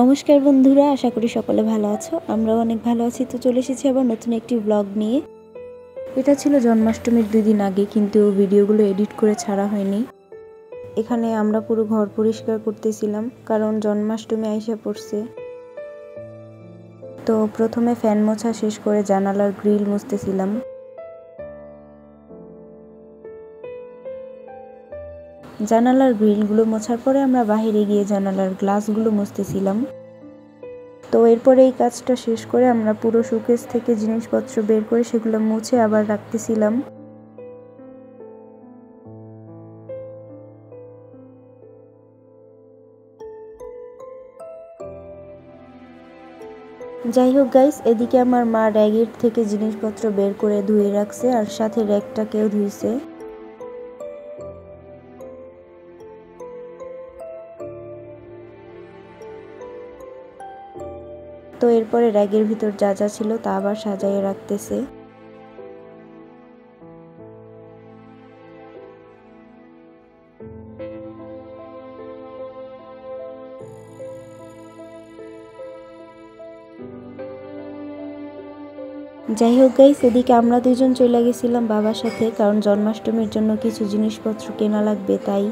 নমস্কার বন্ধুরা, আশা করি সকলে ভালো আছো। আমরাও অনেক ভালো আছি। তো চলে এসেছি আবার নতুন একটি ব্লগ নিয়ে। এটা ছিল জন্মাষ্টমীর 2 দিন আগে, কিন্তু ভিডিওগুলো এডিট করে ছাড়া হয়নি। এখানে আমরা পুরো ঘর পরিষ্কার করতেছিলাম, কারণ জন্মাষ্টমী আইসা পড়ছে। তো প্রথমে ফ্যান মোছা শেষ করে জানালার গ্রিল মুছতেছিলাম। জানালার গ্রিলগুলো মোছার পরে আমরা বাহিরে গিয়ে জানালার গ্লাসগুলো মুছতেছিলাম। তো এরপরে এই কাজটা শেষ করে আমরা পুরো শোকেস থেকে জিনিসপত্র বের করে সেগুলো মুছে আবার রাখতেছিলাম। যাই হোক গাইস, এদিকে আমার মা র্যাগের থেকে জিনিসপত্র বের করে ধুয়ে রাখছে, আর সাথে র্যাকটাকেও ধুইছে। তো এরপরে র্যাগের ভিতর যা যা ছিল তা আবার সাজাইয়ে রাখতেছে। যাই হোক গাইস, এদিকে আমরা দুজন চলে গেছিলাম বাবার সাথে, কারণ জন্মাষ্টমীর জন্য কিছু জিনিসপত্র কেনা লাগবে তাই।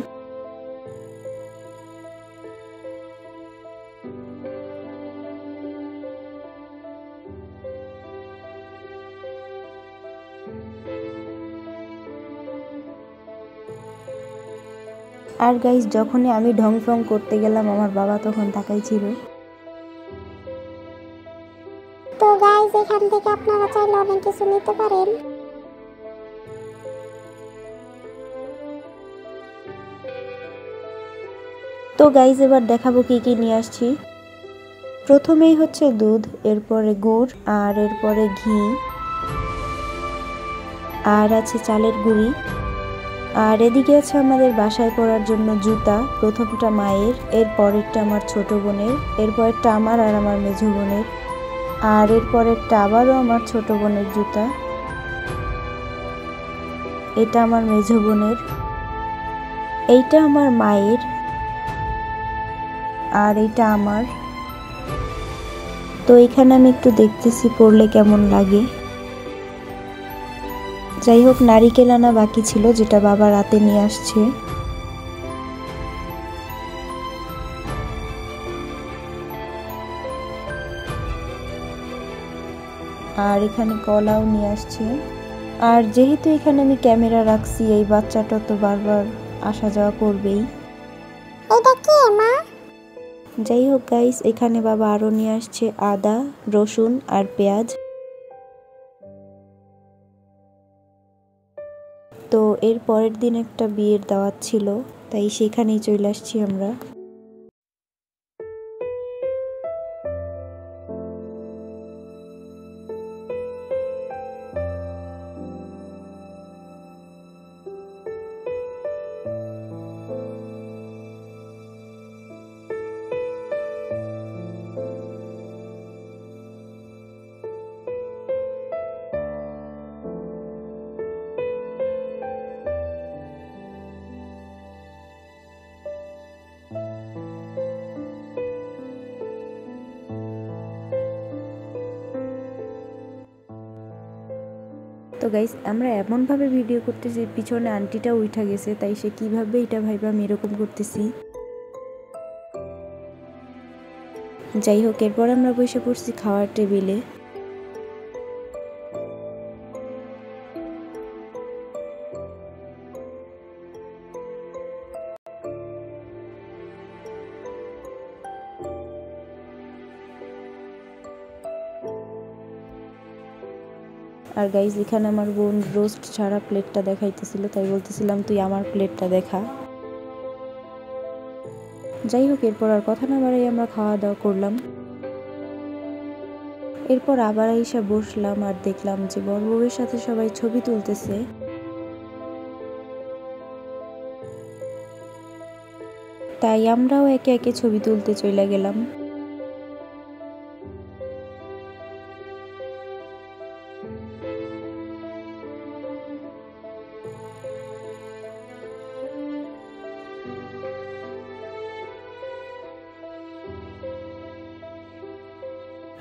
আর গাইস, যখনই আমি ঢং ফং করতে গেলাম আমার বাবা তখন তাকাই ছিল। তো গাইস, এখান থেকে আপনারা চাইলে অনেক কিছু নিতে পারেন। তো গাইস, এবার দেখাবো কি কি নিয়ে আসছি। প্রথমেই হচ্ছে দুধ, এরপরে গুড়, আর এরপরে ঘি, আর আছে চালের গুঁড়ি, আর এদিকে আছে আমাদের বাসায় পরার জন্য জুতা। প্রথমটা মায়ের, এর পরেরটা আমার ছোট বোনের, এরপরেরটা আমার আর আমার মেঝো বোনের, আর এরপরেরটা আবারও আমার ছোট বোনের জুতা। এটা আমার মেঝো বোনের, এইটা আমার মায়ের, আর এইটা আমার। তো এখানে আমি একটু দেখতেছি পরলে কেমন লাগে। যাই হোক, নারিকেল আনা বাকি ছিল, যেটা বাবা রাতে নিয়ে আসছে। আর এখানে কলাও নিয়ে আসছে। আর যেহেতু এখানে আমি ক্যামেরা রাখছি, এই বাচ্চাটা তো বারবার আসা যাওয়া করবেই। এটা কি মা? যাই হোক গাইস, এখানে বাবা আরো নিয়ে আসছে আদা, রসুন আর পেঁয়াজ। তো এর পরের দিন একটা বিয়ের দাওয়াত ছিল, তাই সেখানেই চলে আসছি আমরা। তো গাইস, আমরা এমনভাবে ভিডিও করতেছি পিছনে আন্টিটা উঠা গেছে, তাই সে কিভাবে এটা ভাইবা আমি এরকম করতেছি। যাই হোক, এরপর আমরা বসে পড়ছি খাওয়ার টেবিলে। আর গাইজ, এখানে আমার বোন রোস্ট ছাড়া প্লেটটা দেখাইতেছিল, তাই বলতেছিলাম তুই আমার প্লেটটা দেখা। যাই হোক, এরপর আর কথা না বাড়াই আমরা খাওয়া দাওয়া করলাম। এরপর আবার আইসা বসলাম আর দেখলাম যে বর বউয়ের সাথে সবাই ছবি তুলতেছে। তাই আমরাও একে একে ছবি তুলতে চলে গেলাম।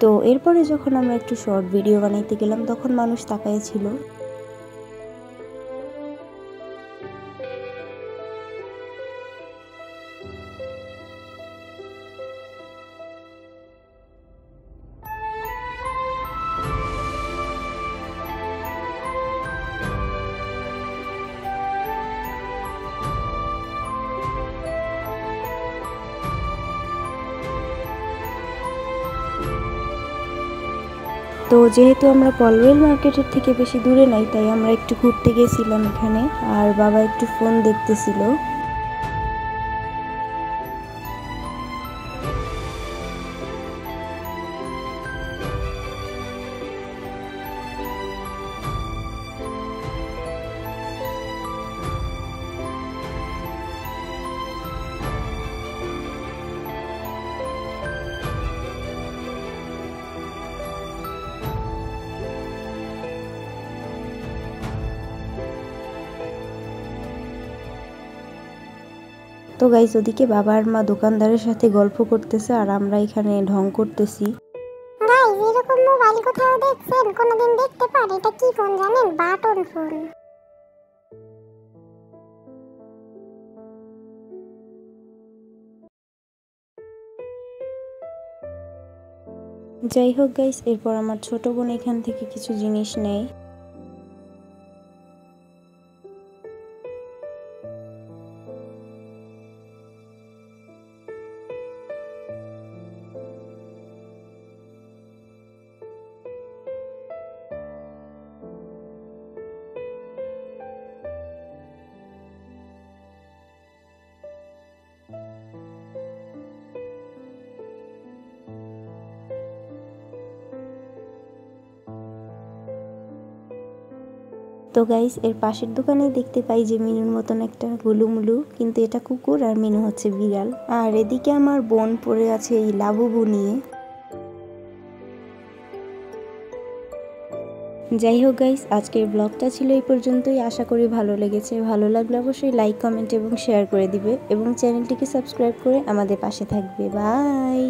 তো এরপরে যখন আমরা একটু শর্ট ভিডিও বানাইতে গেলাম তখন মানুষ তাকায় ছিল। তো যেহেতু আমরা পলওয়েল মার্কেটের থেকে বেশি দূরে নাই, তাই আমরা একটু ঘুরতে গেছিলাম এখানে, আর বাবা একটু ফোন দেখতেছিল। তো গাইস, ওদিকে বাবা আর মা দোকানদারের সাথে গল্প করতেছে আর আমরা এখানে ঢং করতেছি। গাইস, এরকম মোবাইল কোথাও দেখছেন? কোনোদিন দেখতে পারে? এটা কি ফোন জানেন? Button phone. যাই হোক গাইস, এরপর আমার ছোট বোন এখান থেকে কিছু জিনিস নেয়। তো গাইস, এর পাশের দোকানে দেখতে পাই যে মিনুর মতন একটা গুলুমুলু, কিন্তু এটা কুকুর আর মিনু হচ্ছে বিড়াল। আর এদিকে আমার বোন পড়ে আছে এই লাবুবু নিয়ে। যাই হোক গাইস, আজকের ব্লগটা ছিল এই পর্যন্তই। আশা করি ভালো লেগেছে। ভালো লাগলে অবশ্যই লাইক, কমেন্ট এবং শেয়ার করে দিবে এবং চ্যানেলটিকে সাবস্ক্রাইব করে আমাদের পাশে থাকবে। বাই।